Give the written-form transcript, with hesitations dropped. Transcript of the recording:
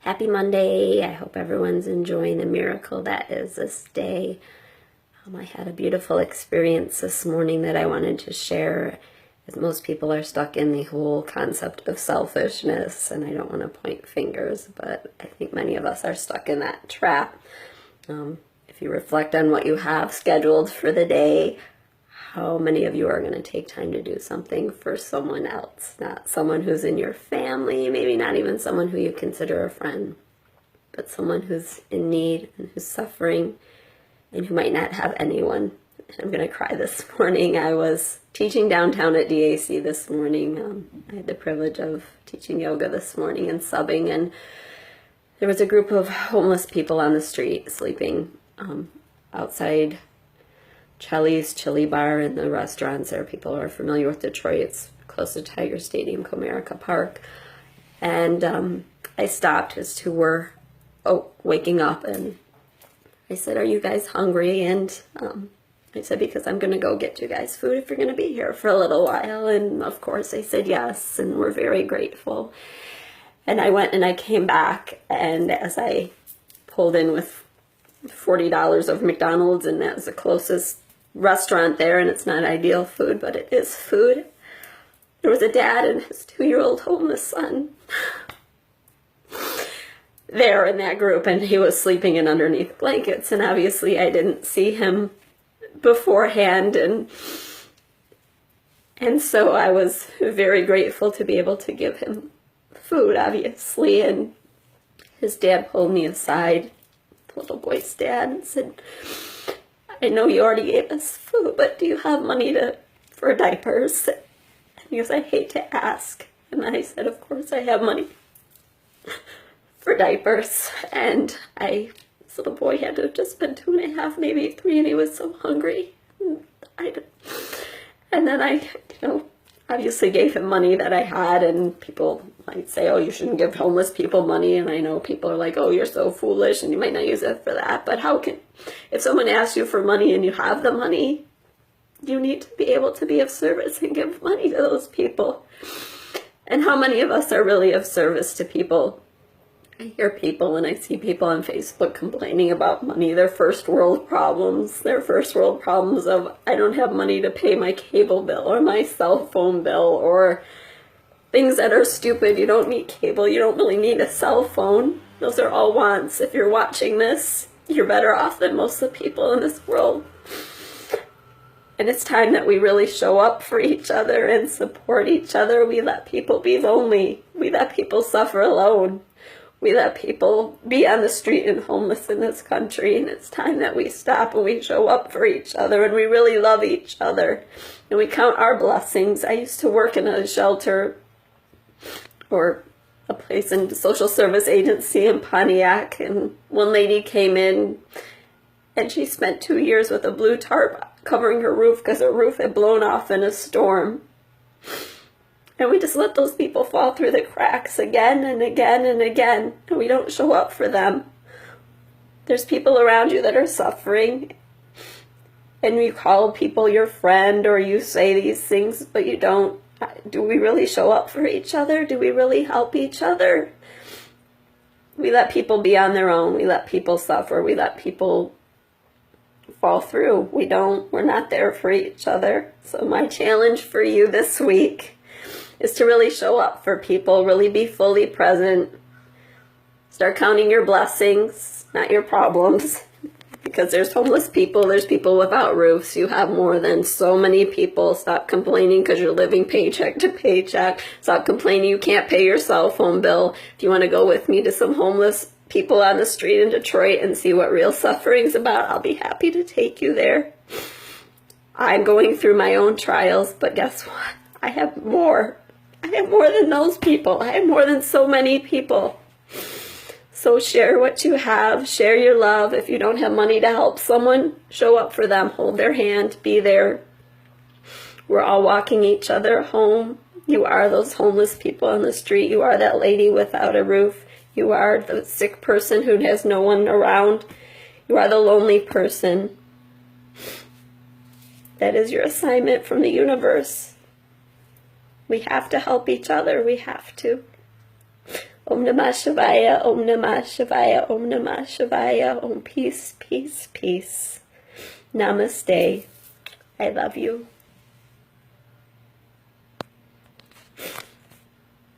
Happy Monday. I hope everyone's enjoying the miracle that is this day. I had a beautiful experience this morning that I wanted to share, as most people are stuck in the whole concept of selfishness, and I don't want to point fingers, but I think many of us are stuck in that trap. If you reflect on what you have scheduled for the day, how many of you are going to take time to do something for someone else? Not someone who's in your family, maybe not even someone who you consider a friend, but someone who's in need and who's suffering and who might not have anyone. I'm going to cry this morning. I was teaching downtown at DAC this morning. I had the privilege of teaching yoga this morning and subbing, and there was a group of homeless people on the street sleeping outside Chelly's Chili Bar and the restaurants there. People are familiar with Detroit. It's close to Tiger Stadium, Comerica Park. And I stopped as two were waking up, and I said, "Are you guys hungry?" And I said, "Because I'm going to go get you guys food if you're going to be here for a little while." And of course they said yes, and we're very grateful. And I went and I came back, and as I pulled in with $40 of McDonald's, and that was the closest restaurant there, and it's not ideal food, but it is food. There was a dad and his 2-year-old homeless son there in that group, and he was sleeping in underneath blankets, and obviously I didn't see him beforehand, and so I was very grateful to be able to give him food, obviously. And his dad pulled me aside, the little boy's dad, and said, "I know you already gave us food, but do you have money for diapers?" And he goes, "I hate to ask." And I said, "Of course I have money for diapers." And this little boy had to have just been 2.5, maybe 3, and he was so hungry. And then I obviously gave him money that I had, and people might say, "Oh, you shouldn't give homeless people money." And I know people are like, "Oh, you're so foolish, and you might not use it for that." But if someone asks you for money and you have the money, you need to be able to be of service and give money to those people. And how many of us are really of service to people? I hear people and I see people on Facebook complaining about money, their first world problems of, "I don't have money to pay my cable bill or my cell phone bill," or things that are stupid. You don't need cable. You don't really need a cell phone. Those are all wants. If you're watching this, you're better off than most of the people in this world. And it's time that we really show up for each other and support each other. We let people be lonely. We let people suffer alone. We let people be on the street and homeless in this country, and it's time that we stop and we show up for each other, and we really love each other, and we count our blessings. I used to work in a shelter or a place in the social service agency in Pontiac, and one lady came in, and she spent 2 years with a blue tarp covering her roof because her roof had blown off in a storm. And we just let those people fall through the cracks again and again and again, and we don't show up for them. There's people around you that are suffering, and you call people your friend or you say these things, but you don't. Do we really show up for each other? Do we really help each other? We let people be on their own. We let people suffer. We let people fall through. We're not there for each other. So my challenge for you this week is to really show up for people, really be fully present. Start counting your blessings, not your problems, because there's homeless people, there's people without roofs. You have more than so many people. Stop complaining because you're living paycheck to paycheck. Stop complaining you can't pay your cell phone bill. If you want to go with me to some homeless people on the street in Detroit and see what real suffering's about, I'll be happy to take you there. I'm going through my own trials, but guess what? I have more. I have more than those people. I have more than so many people. So share what you have. Share your love. If you don't have money to help someone, show up for them. Hold their hand. Be there. We're all walking each other home. You are those homeless people on the street. You are that lady without a roof. You are the sick person who has no one around. You are the lonely person. That is your assignment from the universe. We have to help each other. We have to. Om Namah Shivaya, Om Namah Shivaya, Om Namah Shivaya, Om peace, peace, peace. Namaste. I love you.